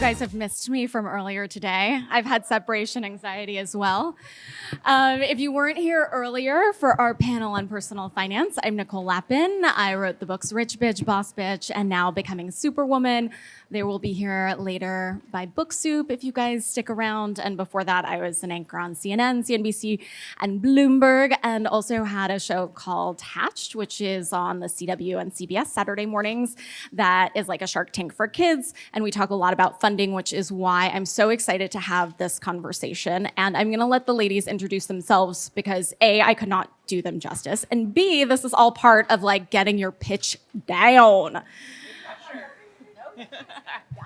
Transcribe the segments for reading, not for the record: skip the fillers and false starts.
guys have missed me from earlier today. I've had separation anxiety as well. If you weren't here earlier for our panel on personal finance, I'm Nicole Lapin. I wrote the books Rich Bitch, Boss Bitch, and Now Becoming Superwoman. They will be here later by Book Soup if you guys stick around. And before that, I was an anchor on CNN, CNBC, and Bloomberg, and also had a show called Hatched, which is on the CW and CBS Saturday mornings. That is like a Shark Tank for kids. And we talk a lot about funding, which is why I'm so excited to have this conversation. And I'm going to let the ladies introduce themselves because A, I could not do them justice, and B, this is all part of like getting your pitch down.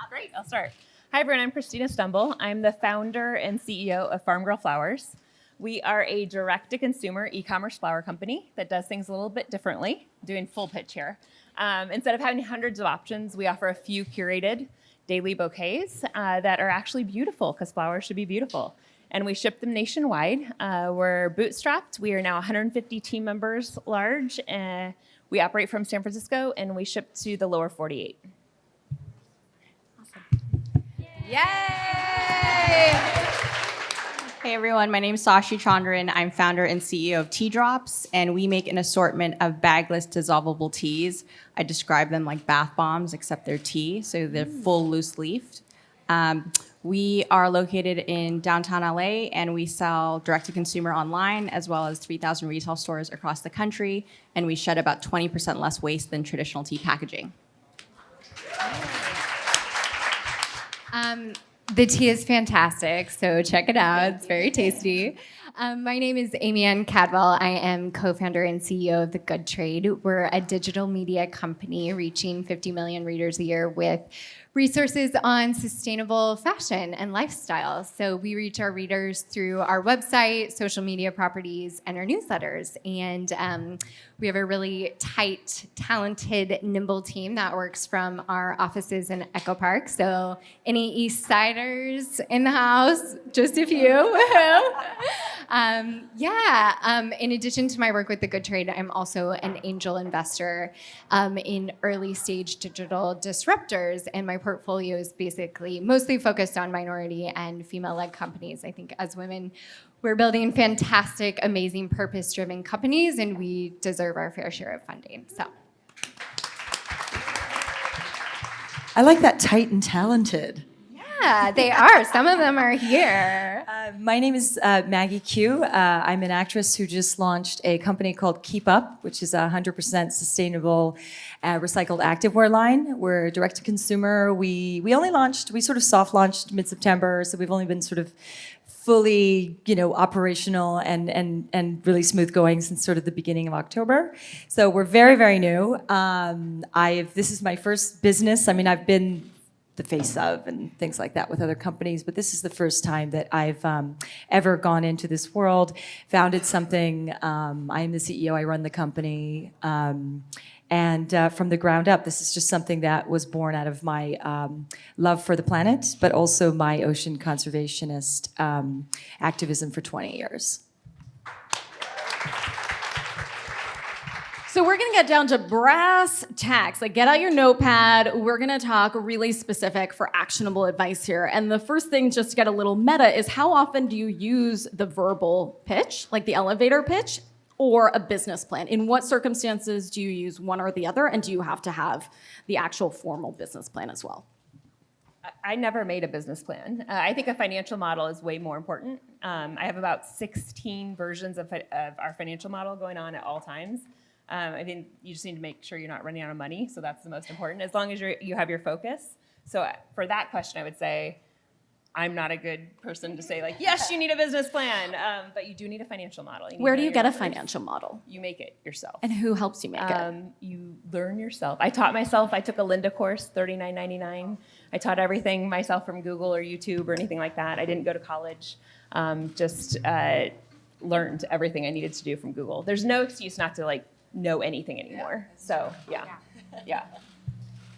Great, I'll start. Hi everyone, I'm Christina Stembel. I'm the founder and CEO of Farmgirl Flowers. We are a direct-to-consumer e-commerce flower company that does things a little bit differently, doing full pitch here. Instead of having hundreds of options, we offer a few curated daily bouquets that are actually beautiful because flowers should be beautiful. And we ship them nationwide. We're bootstrapped. We are now 150 team members large. We operate from San Francisco and we ship to the lower 48. Yay! Hey everyone, my name is Sashee Chandran. I'm founder and CEO of Tea Drops, and we make an assortment of bagless dissolvable teas. I describe them like bath bombs, except they're tea, so they're full loose leafed. We are located in downtown LA, and we sell direct to consumer online, as well as 3,000 retail stores across the country, and we shed about 20% less waste than traditional tea packaging. The tea is fantastic, so check it out. It's very tasty. My name is AmyAnn Cadwell. I am co-founder and CEO of The Good Trade. We're a digital media company reaching 50 million readers a year with resources on sustainable fashion and lifestyle. So we reach our readers through our website, social media properties, and our newsletters. And we have a really tight, talented, nimble team that works from our offices in Echo Park. So any East Siders in the house, just a few. In addition to my work with The Good Trade, I'm also an angel investor in early stage digital disruptors, and my portfolio is basically mostly focused on minority and female-led companies. I think as women, we're building fantastic, amazing, purpose-driven companies, and we deserve our fair share of funding. So, I like that tight and talented. yeah, they are. Some of them are here. My name is Maggie Q. I'm an actress who just launched a company called Keep Up, which is a 100% sustainable recycled activewear line. We're direct to consumer. We sort of soft launched mid-September, so we've only been sort of fully, operational and really smooth going since sort of the beginning of October. So we're very, very new. This is my first business. I mean, I've been the face of and things like that with other companies, but this is the first time that I've ever gone into this world, founded something. I am the CEO, I run the company, and from the ground up, this is just something that was born out of my love for the planet, but also my ocean conservationist activism for 20 years. So we're gonna get down to brass tacks. Like, get out your notepad. We're gonna talk really specific for actionable advice here. And the first thing, just to get a little meta, is how often do you use the verbal pitch, like the elevator pitch, or a business plan? In what circumstances do you use one or the other, and do you have to have the actual formal business plan as well? I never made a business plan. I think a financial model is way more important. I have about 16 versions of our financial model going on at all times. I think you just need to make sure you're not running out of money, so that's the most important, as long as you have your focus. So for that question, I would say I'm not a good person to say, like, yes, you need a business plan, but you do need a financial model. Where do you get a financial model? You make it yourself. And who helps you make it? You learn yourself. I taught myself. I took a Lynda course, $39.99. I taught everything myself from Google or YouTube or anything like that. I didn't go to college. Just learned everything I needed to do from Google. There's no excuse not to know anything anymore. So yeah.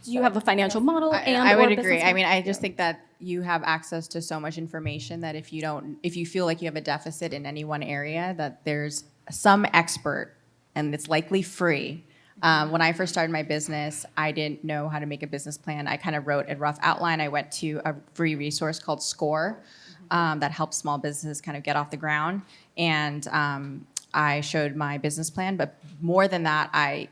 Do you have a financial model? I would agree. I mean, I just think that you have access to so much information that if you feel like you have a deficit in any one area, that there's some expert, and it's likely free, When I first started my business, I didn't know how to make a business plan. I kind of wrote a rough outline. I went to a free resource called SCORE that helps small businesses kind of get off the ground. And I showed my business plan, but more than that,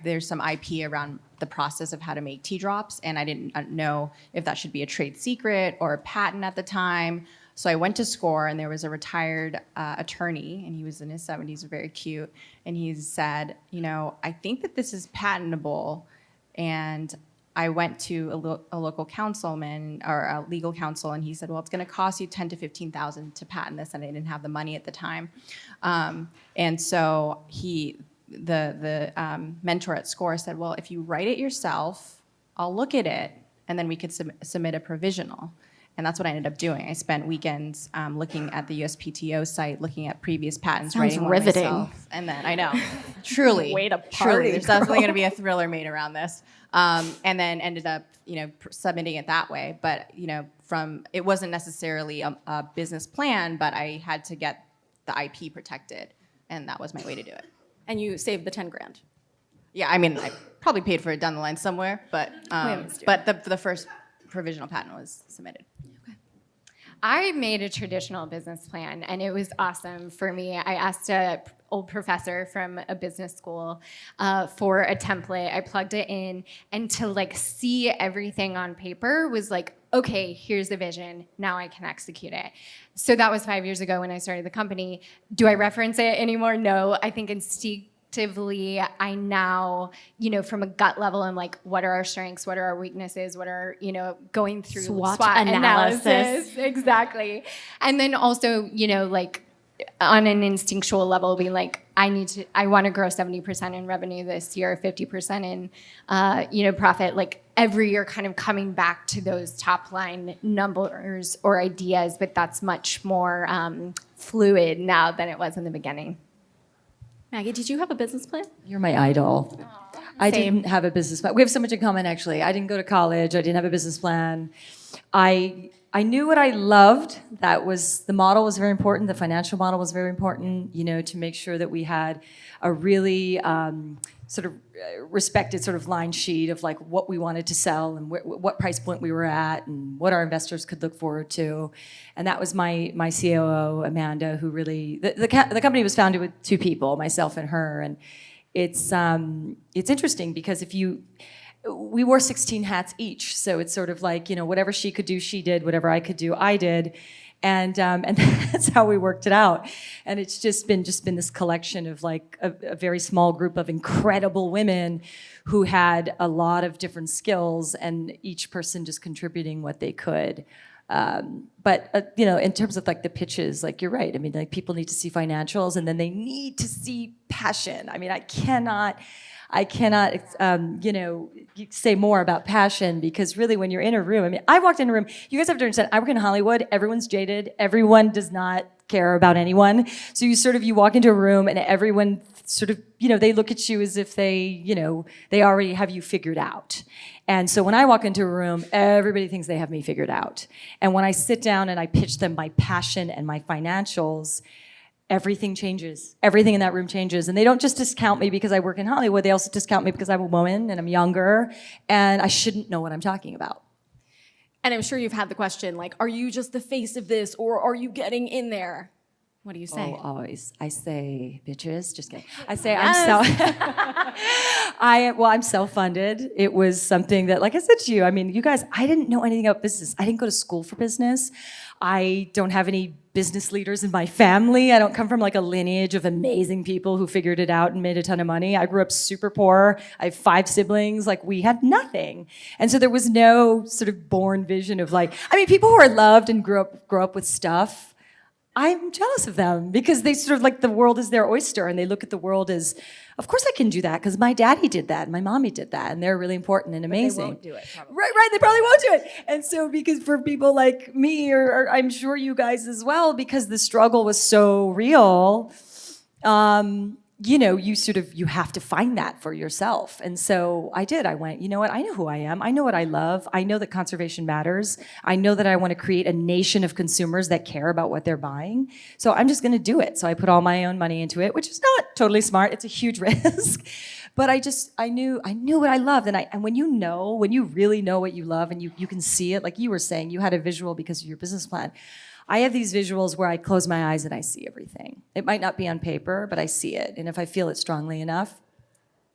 there's some IP around the process of how to make tea drops, and I didn't know if that should be a trade secret or a patent at the time. So I went to SCORE, and there was a retired attorney, and he was in his 70s, very cute, and he said, I think that this is patentable. And I went to a local councilman or a legal counsel, and he said, well, it's going to cost you $10,000 to $15,000 to patent this, and I didn't have the money at the time. And so the mentor at SCORE said, well, if you write it yourself, I'll look at it, and then we could submit a provisional. And that's what I ended up doing. I spent weekends looking at the USPTO site, looking at previous patents, Sounds writing one riveting. myself. And then, I know, truly. Way to Truly, party, there's definitely going to be a thriller made around this. And then ended up, submitting it that way. But, it wasn't necessarily a business plan, but I had to get the IP protected. And that was my way to do it. And you saved the 10 grand. Yeah, I mean, I probably paid for it down the line somewhere, but the first provisional patent was submitted. I made a traditional business plan, and it was awesome for me. I asked an old professor from a business school for a template. I plugged it in, and to see everything on paper was like, okay, here's the vision. Now I can execute it. So that was 5 years ago when I started the company. Do I reference it anymore? No. I think instinctively, I now, from a gut level, I'm like, what are our strengths? What are our weaknesses? What are, going through SWOT analysis. Exactly. And then also, on an instinctual level, being like, I want to grow 70% in revenue this year, 50% in, profit. Like every year, kind of coming back to those top line numbers or ideas, but that's much more fluid now than it was in the beginning. Maggie, did you have a business plan? You're my idol. I didn't have a business plan. We have so much in common, actually. I didn't go to college. I didn't have a business plan. I knew what I loved. The model was very important. The financial model was very important, to make sure that we had a really sort of respected sort of line sheet of what we wanted to sell and what price point we were at and what our investors could look forward to. And that was my COO, Amanda, who really, the company was founded with two people, myself and her. And it's interesting because we wore 16 hats each. So it's sort of like, whatever she could do, she did. Whatever I could do, I did. And that's how we worked it out. And it's just been this collection of a very small group of incredible women who had a lot of different skills, and each person just contributing what they could. But in terms of the pitches, you're right. I mean, people need to see financials, and then they need to see passion. I mean, I cannot say more about passion, because really when you're in a room, I walked in a room, you guys have to understand, I work in Hollywood, everyone's jaded, everyone does not care about anyone. So you walk into a room and everyone sort of, they look at you as if they already have you figured out. And so when I walk into a room, everybody thinks they have me figured out. And when I sit down and I pitch them my passion and my financials, everything changes. Everything in that room changes. And they don't just discount me because I work in Hollywood. They also discount me because I'm a woman and I'm younger and I shouldn't know what I'm talking about. And I'm sure you've had the question, are you just the face of this, or are you getting in there? What do you say? Oh, always. I say, bitches, just kidding. I say, Yes. I'm self-funded. It was something that, like I said to you, you guys, I didn't know anything about business. I didn't go to school for business. I don't have any business leaders in my family. I don't come from a lineage of amazing people who figured it out and made a ton of money. I grew up super poor. I have 5 siblings. We had nothing. And so there was no sort of born vision of people who are loved and grow up with stuff. I'm jealous of them because they sort of the world is their oyster, and they look at the world as, of course I can do that because my daddy did that and my mommy did that, and they're really important and amazing. But they won't do it, probably. Right, they probably won't do it. And so because for people like me, or I'm sure you guys as well, because the struggle was so real, you have to find that for yourself. And so I did. I went, you know what? I know who I am. I know what I love. I know that conservation matters. I know that I want to create a nation of consumers that care about what they're buying. So I'm just going to do it. So I put all my own money into it, which is not totally smart. It's a huge risk. But I knew what I loved. And when you really know what you love and you can see it, like you were saying, you had a visual because of your business plan. I have these visuals where I close my eyes and I see everything. It might not be on paper, but I see it. And if I feel it strongly enough,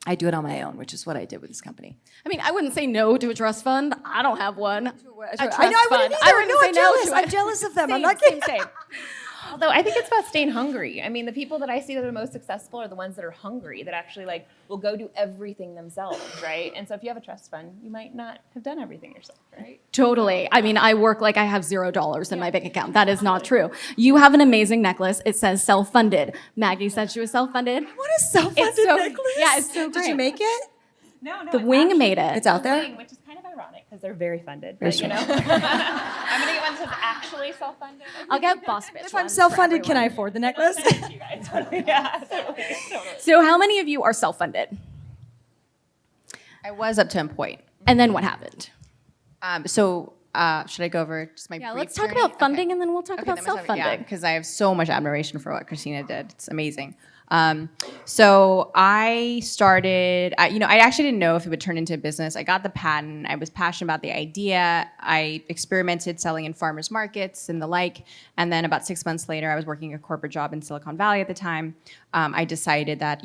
I do it on my own, which is what I did with this company. I mean, I wouldn't say no to a trust fund. I don't have one. I know, I wouldn't either. I'm jealous. I'm jealous of them. I'm not kidding. Same. Although I think it's about staying hungry. I mean, the people that I see that are the most successful are the ones that are hungry, that actually like will go do everything themselves, right? And so if you have a trust fund, you might not have done everything yourself, right? Totally. I mean, I work like I have $0 in my bank account. That is not true. You have an amazing necklace. It says self-funded. Maggie said she was self-funded. What a self-funded necklace. Yeah, it's so great. Did you make it? No, The wing made it. It's out there? Which is kind of ironic because they're very funded. But, I'm going to get one that's actually self-funded. I'll get boss bitch. If I'm self-funded, can I afford the necklace? You guys, totally. Yeah, totally. So how many of you are self-funded? I was up to a point. And then what happened? Should I go over just my Yeah, brief let's talk journey? about funding and then we'll talk about then we'll talk- self-funding. Yeah, because I have so much admiration for what Christina did. It's amazing. So I started, I actually didn't know if it would turn into a business. I got the patent. I was passionate about the idea. I experimented selling in farmers markets and the like. And then about 6 months later, I was working a corporate job in Silicon Valley at the time. I decided that,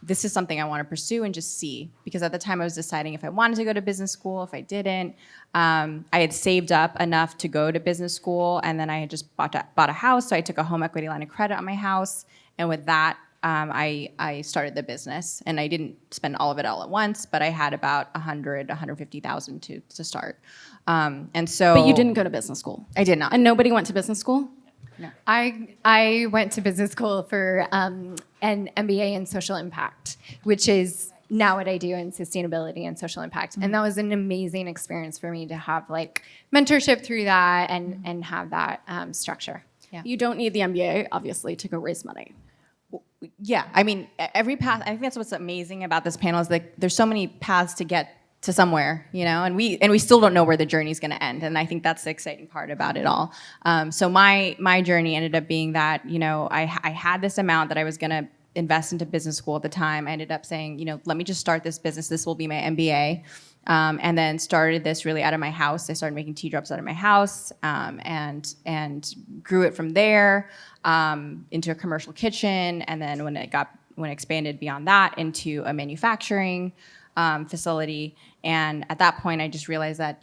this is something I want to pursue and just see. Because at the time I was deciding if I wanted to go to business school, if I didn't. I had saved up enough to go to business school, and then I had just bought a house, so I took a home equity line of credit on my house. And with that, I started the business. And I didn't spend all of it all at once, but I had about $150,000 to start. And so. But you didn't go to business school. I did not. And nobody went to business school? I went to business school for an MBA in social impact, which is now what I do in sustainability and social impact. And that was an amazing experience for me to have like mentorship through that and have that structure. Yeah. You don't need the MBA, obviously, to go raise money. Yeah, I mean, every path, I think that's what's amazing about this panel is like there's so many paths to get to somewhere, and we still don't know where the journey's going to end, and I think that's the exciting part about it all. So my journey ended up being that, I had this amount that I was going to invest into business school at the time. I ended up saying, let me just start this business. This will be my MBA. And then started this really out of my house. I started making tea drops out of my house, and grew it from there into a commercial kitchen. And then when it expanded beyond that into a manufacturing facility. And at that point, I just realized that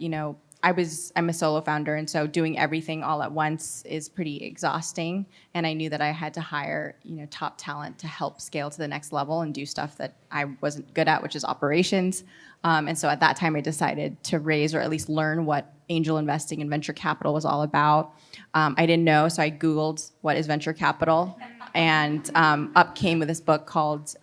I'm a solo founder, and so doing everything all at once is pretty exhausting. And I knew that I had to hire top talent to help scale to the next level and do stuff that I wasn't good at, which is operations. And so at that time, I decided to raise or at least learn what angel investing and venture capital was all about. I didn't know, so I Googled what is venture capital, and up came with this book called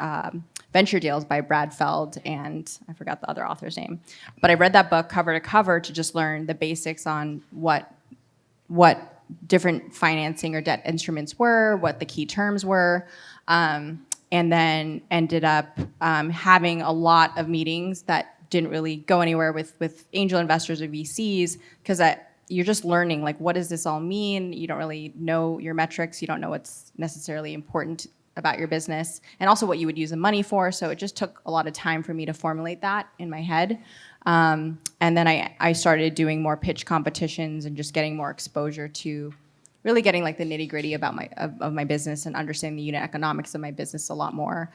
Venture Deals by Brad Feld, and I forgot the other author's name. But I read that book cover to cover to just learn the basics on what different financing or debt instruments were, what the key terms were, and then ended up having a lot of meetings that didn't really go anywhere with angel investors or VCs, because you're just learning, like, what does this all mean? You don't really know your metrics. You don't know what's necessarily important about your business, and also what you would use the money for. So it just took a lot of time for me to formulate that in my head. And then I started doing more pitch competitions and just getting more exposure to really getting like the nitty gritty about my business and understanding the unit economics of my business a lot more.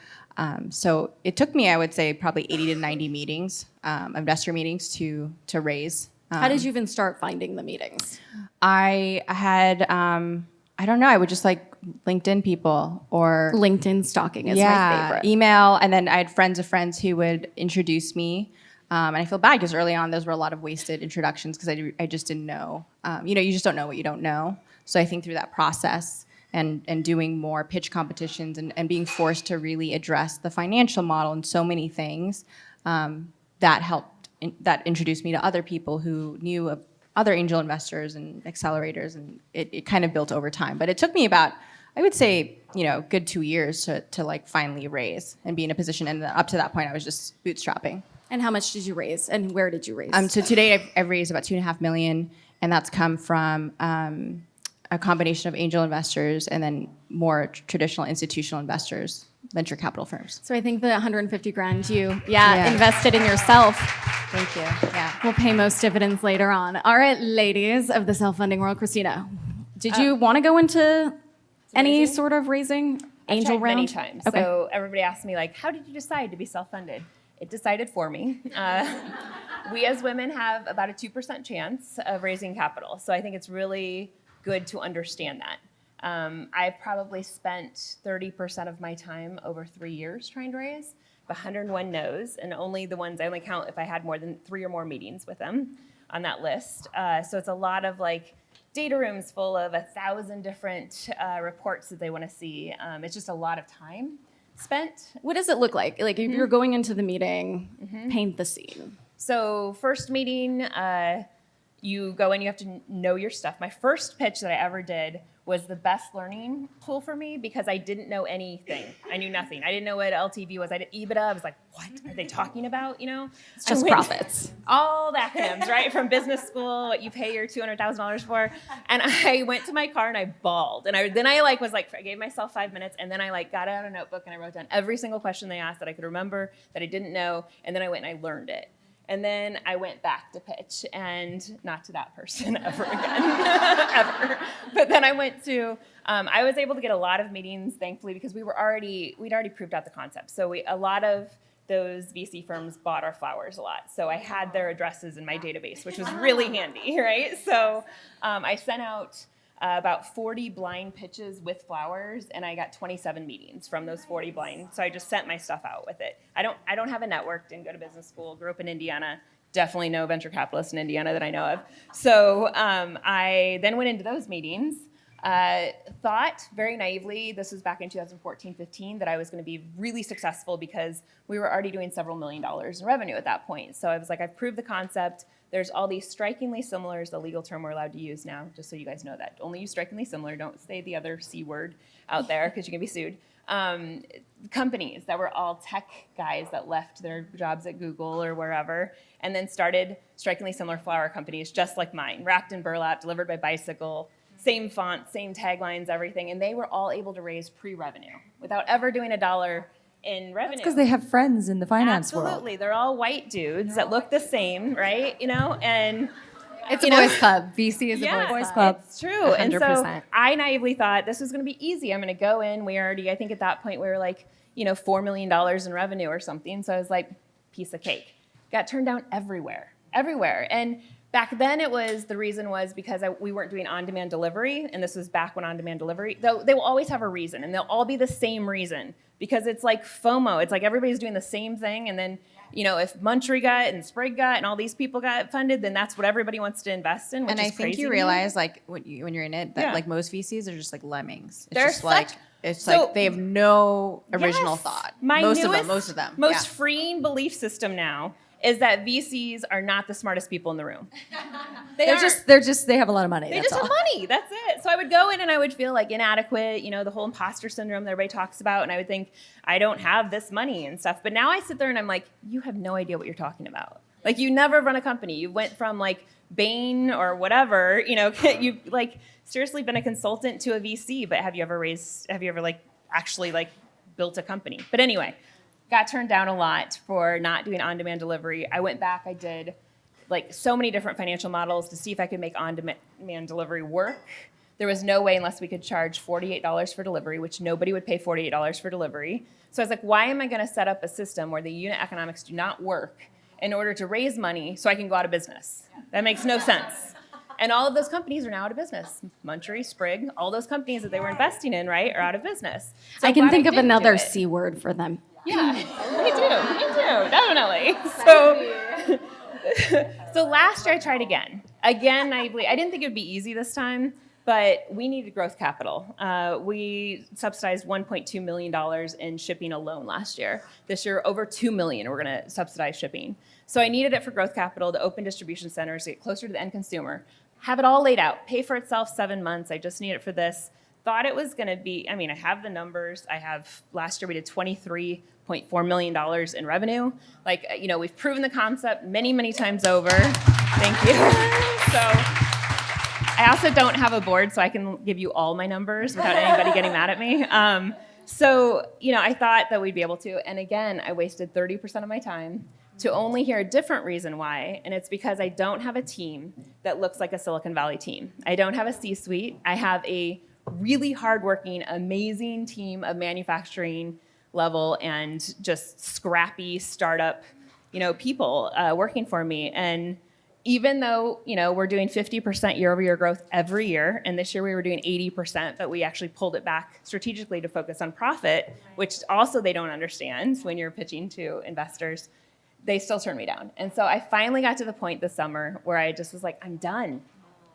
So it took me, I would say, probably 80 to 90 meetings, investor meetings to raise. How did you even start finding the meetings? I had, I don't know, I would just like LinkedIn people or LinkedIn stalking is my favorite. Email, and then I had friends of friends who would introduce me. And I feel bad because early on those were a lot of wasted introductions because I just didn't know. You just don't know what you don't know. So I think through that process and doing more pitch competitions and being forced to really address the financial model and so many things, that helped, that introduced me to other people who knew of other angel investors and accelerators, and it kind of built over time. But it took me about I would say, good 2 years to like finally raise and be in a position. And up to that point, I was just bootstrapping. And how much did you raise, and where did you raise? So today I've raised about 2.5 million, and that's come from a combination of angel investors and then more traditional institutional investors, venture capital firms. So I think the 150 grand you invested in yourself Thank you. Yeah. will pay most dividends later on. All right, ladies of the self-funding world, Christina, did you want to go into any raising? sort of raising I've angel tried round? many times. Okay. So everybody asks me, like, how did you decide to be self-funded? It decided for me. We as women have about a 2% chance of raising capital. So I think it's really good to understand that. I've probably spent 30% of my time over 3 years trying to raise. 101 no's, and only the ones I only count if I had more than 3 or more meetings with them on that list. So it's a lot of like data rooms full of 1,000 different reports that they want to see. It's just a lot of time spent. What does it look like? Like if you're going into the meeting, paint the scene. So first meeting, you go in, you have to know your stuff. My first pitch that I ever did was the best learning tool for me because I didn't know anything. I knew nothing. I didn't know what LTV was. I did EBITDA. I was like, what are they talking about? It's just profits. All the acronyms, right? From business school, what you pay your $200,000 for. And I went to my car and I bawled. And I gave myself 5 minutes, and then I got out a notebook and I wrote down every single question they asked that I could remember, that I didn't know, and then I went and I learned it. And then I went back to pitch, and not to that person ever again, ever. But then I went to, I was able to get a lot of meetings, thankfully, because we'd already proved out the concept. So a lot of those VC firms bought our flowers a lot. So I had their addresses in my database, which was really handy, right? So I sent out about 40 blind pitches with flowers, and I got 27 meetings from those 40 blind. So I just sent my stuff out with it. I don't have a network, didn't go to business school, grew up in Indiana, definitely no venture capitalists in Indiana that I know of. So I then went into those meetings, thought very naively, this was back in 2014-15, that I was going to be really successful because we were already doing several $1 million in revenue at that point. So I was like, I've proved the concept. There's all these strikingly similar is the legal term we're allowed to use now, just so you guys know that. Only use strikingly similar. Don't say the other C word out there because you can be sued. Companies that were all tech guys that left their jobs at Google or wherever and then started strikingly similar flower companies just like mine, wrapped in burlap, delivered by bicycle, same font, same taglines, everything. And they were all able to raise pre-revenue without ever doing $1 in revenue. Because they have friends in the finance world. Absolutely. They're all white dudes that look the same, right? And It's a boys club. VC is a boys club. It's true. And so 100%. I naively thought this was going to be easy. I'm going to go in. I think at that point we were like, $4 million in revenue or something. So I was like, piece of cake. Got turned down everywhere. And back then the reason was because we weren't doing on-demand delivery. And this was back when on-demand delivery, though they will always have a reason and they'll all be the same reason because it's like FOMO. It's like everybody's doing the same thing. And then, if Munchery got and Sprague got and all these people got funded, then that's what everybody wants to invest in, which And I is think crazy you to me. realize, when you're in it, that Yeah. most VCs are just like lemmings. They're It's just such- they have no original Yes. thought. My Most newest, of them. Most yeah. freeing belief system now is that VCs are not the smartest people in the room. They Have a lot of money. They that's just all. have money. That's it. So I would go in and I would feel like inadequate, the whole imposter syndrome that everybody talks about. And I would think, I don't have this money and stuff. But now I sit there and I'm like, you have no idea what you're talking about. Like, you never run a company. You went from Bain or whatever, you've seriously been a consultant to a VC, but have you ever actually built a company? But anyway, got turned down a lot for not doing on-demand delivery. I went back, I did so many different financial models to see if I could make on-demand delivery work. There was no way unless we could charge $48 for delivery, which nobody would pay $48 for delivery. So I was like, why am I going to set up a system where the unit economics do not work in order to raise money so I can go out of business? That makes no sense. And all of those companies are now out of business. Munchery, Sprague, all those companies that they were investing in, right, are out of business. So I can glad think of didn't do another it. C word for them. Yeah, me too, definitely. So last year I tried again. Again, naively. I didn't think it would be easy this time, but we needed growth capital. We subsidized $1.2 million in shipping alone last year. This year, over $2 million we're going to subsidize shipping. So I needed it for growth capital to open distribution centers, to get closer to the end consumer, have it all laid out, pay for itself 7 months. I just need it for this. thought it was going to be, I mean, I have the numbers. Last year we did $23.4 million in revenue. Like, we've proven the concept many, many times over. Thank you. So I also don't have a board, so I can give you all my numbers without anybody getting mad at me. I thought that we'd be able to. And again, I wasted 30% of my time to only hear a different reason why. And it's because I don't have a team that looks like a Silicon Valley team. I don't have a C-suite. I have a really hardworking, amazing team of manufacturing level and just scrappy startup, people working for me. And even though, we're doing 50% year-over-year growth every year, and this year we were doing 80%, but we actually pulled it back strategically to focus on profit, which also they don't understand when you're pitching to investors, they still turn me down. And so I finally got to the point this summer where I just was like, I'm done.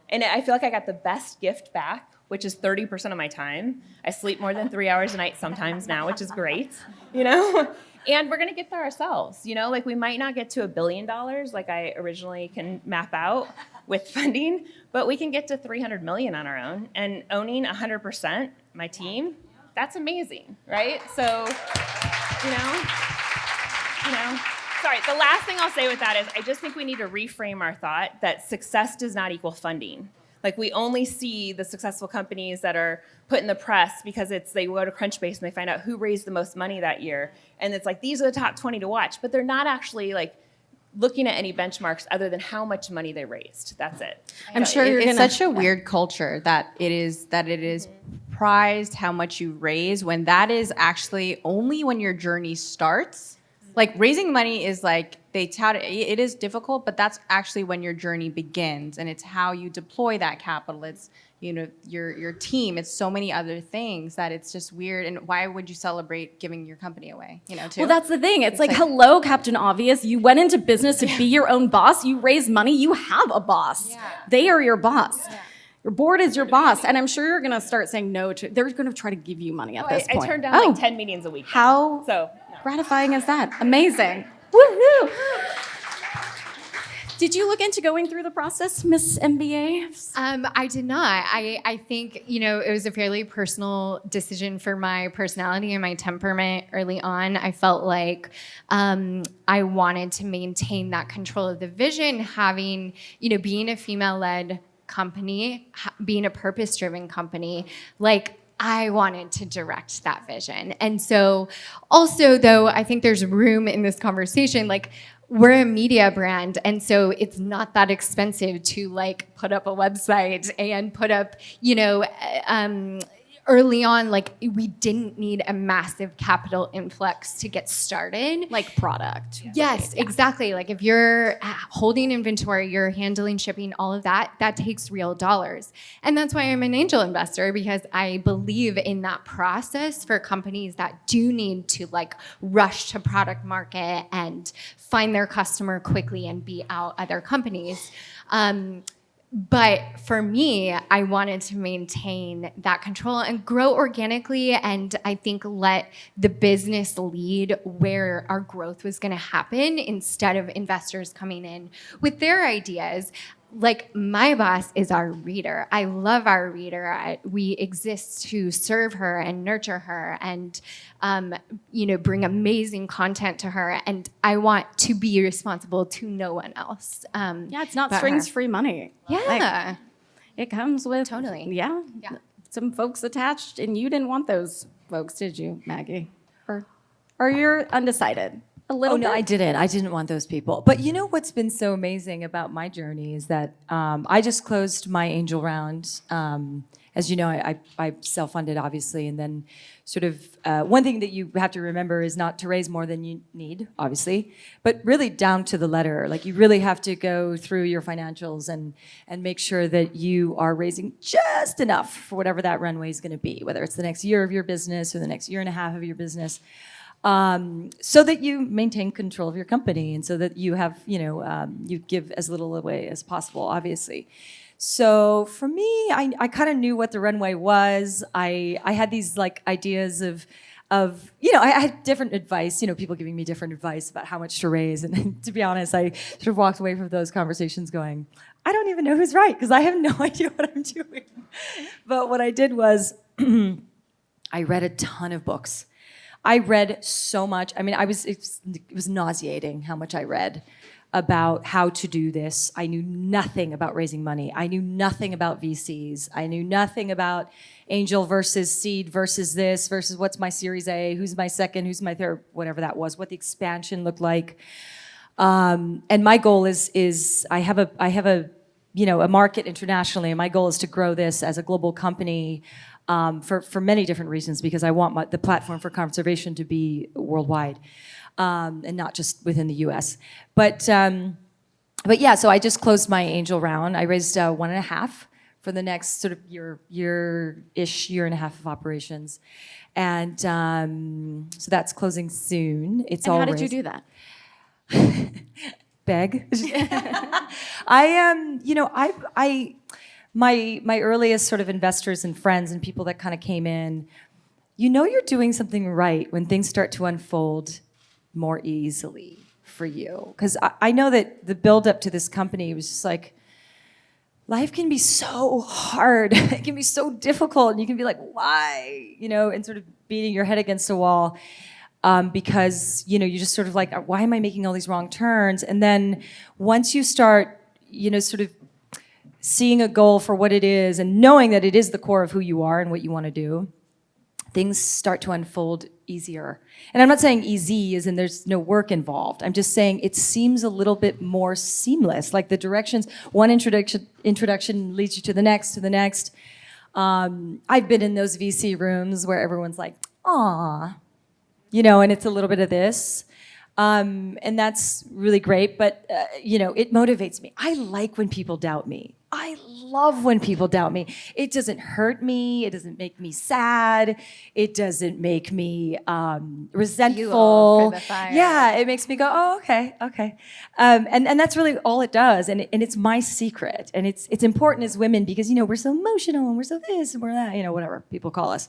And I feel like I got the best gift back, which is 30% of my time. I sleep more than 3 hours a night sometimes now, which is great, And we're going to get there ourselves, like we might not get to $1 billion like I originally can map out with funding, but we can get to 300 million on our own, and owning 100% my team, that's amazing, right? So, sorry, the last thing I'll say with that is I just think we need to reframe our thought that success does not equal funding. Like, we only see the successful companies that are put in the press because they go to Crunchbase and they find out who raised the most money that year. And it's like, these are the top 20 to watch. But they're not actually looking at any benchmarks other than how much money they raised. That's it. I'm sure it's such a weird culture that it is prized how much you raise, when that is actually only when your journey starts. Like, raising money is they tout it. It is difficult, but that's actually when your journey begins, and it's how you deploy that capital. It's your team. It's so many other things that it's just weird. And why would you celebrate giving your company away? Too. Well, that's the thing. It's like, hello, Captain Obvious. You went into business to be your own boss. You raise money. You have a boss. Yeah. They are your boss. Yeah. Your board is your boss, and I'm sure you're going to start saying no to. They're going to try to give you money at this point. I turned down 10 meetings a week. How gratifying is that? Amazing. Woohoo! Did you look into going through the process, Miss MBA? I did not. I think, it was a fairly personal decision for my personality and my temperament early on. I felt like I wanted to maintain that control of the vision, having, being a female-led company, being a purpose-driven company, I wanted to direct that vision. And so also, though, I think there's room in this conversation, we're a media brand, and so it's not that expensive to put up a website and put up, early on, we didn't need a massive capital influx to get started. Like product. Yes, right? Exactly. If you're holding inventory, you're handling shipping, all of that, that takes real dollars. And that's why I'm an angel investor, because I believe in that process for companies that do need to rush to product market and find their customer quickly and beat out other companies. But for me, I wanted to maintain that control and grow organically, and I think let the business lead where our growth was going to happen instead of investors coming in with their ideas. My boss is our reader. I love our reader. We exist to serve her and nurture her and, bring amazing content to her. And I want to be responsible to no one else. It's not strings-free money. Yeah. It comes with... Totally. Yeah. Some folks attached, and you didn't want those folks, did you, Maggie? Or you're undecided? A little bit? No, I didn't. I didn't want those people. But what's been so amazing about my journey is that I just closed my angel round. As you know, I self-funded, obviously. And then sort of one thing that you have to remember is not to raise more than you need, obviously, but really down to the letter. You really have to go through your financials and make sure that you are raising just enough for whatever that runway is going to be, whether it's the next year of your business or the next year and a half of your business. So that you maintain control of your company and so that you have, you give as little away as possible, obviously. So for me, I kind of knew what the runway was. I had these ideas of I had different advice, people giving me different advice about how much to raise. And to be honest, I sort of walked away from those conversations going, I don't even know who's right because I have no idea what I'm doing. But what I did was I read a ton of books. I read so much. I mean, it was nauseating how much I read about how to do this. I knew nothing about raising money. I knew nothing about VCs. I knew nothing about angel versus seed versus this versus what's my Series A, who's my second, who's my third, whatever that was, what the expansion looked like. And my goal is I have a market internationally, and my goal is to grow this as a global company for many different reasons, because I want the platform for conservation to be worldwide. And not just within the U.S. But yeah, so I just closed my angel round. I raised 1.5 for the next sort of year-ish, year and a half of operations, and so that's closing soon. It's And all how did raised. you do that? Beg. My earliest sort of investors and friends and people that kind of came in, you're doing something right when things start to unfold more easily for you. Because I know that the build up to this company was just like, life can be so hard. It can be so difficult. And you can be like, why? And sort of beating your head against a wall because, you're just sort of like, why am I making all these wrong turns? And then once you start, sort of seeing a goal for what it is and knowing that it is the core of who you are and what you want to do, things start to unfold easier. And I'm not saying easy as in there's no work involved. I'm just saying it seems a little bit more seamless. Like the directions, one introduction leads you to the next, to the next. I've been in those VC rooms where everyone's like, "Aw," and it's a little bit of this. And that's really great, but it motivates me. I like when people doubt me. I love when people doubt me. It doesn't hurt me. It doesn't make me sad. It doesn't make me resentful. Fuel for the fire. Yeah, it makes me go, oh, okay. And that's really all it does. And it's my secret. And it's important as women because, we're so emotional and we're so this and we're that, whatever people call us,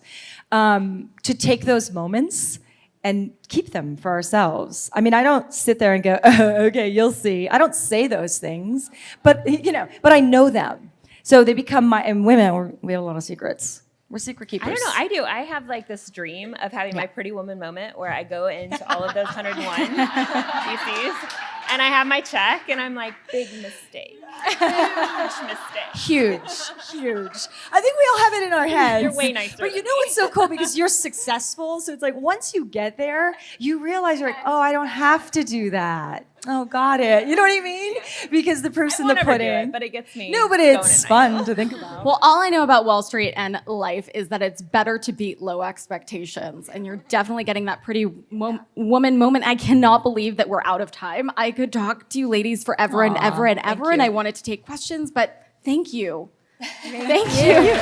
to take those moments and keep them for ourselves. I mean, I don't sit there and go, oh, okay, you'll see. I don't say those things, but but I know them. So they become and women, we have a lot of secrets. We're secret keepers. I don't know. I do. I have like this dream of having my Pretty Woman moment where I go into all of those 101 VCs and I have my check and I'm like, big mistake. Huge mistake. Huge. I think we all have it in our heads. You're way nicer But than what's so cool? Because you're successful. So it's like once you get there, you realize you're like, oh, I don't have to do that. Oh, got it. You know what I mean? Because the proof's in the pudding. But it gets me. No, but going it's at fun night. to think about. Well, all I know about Wall Street and life is that it's better to beat low expectations. And you're definitely getting that pretty woman moment. I cannot believe that we're out of time. I could talk to you ladies forever and ever and ever. And I wanted to take questions, but thank you. Thank you.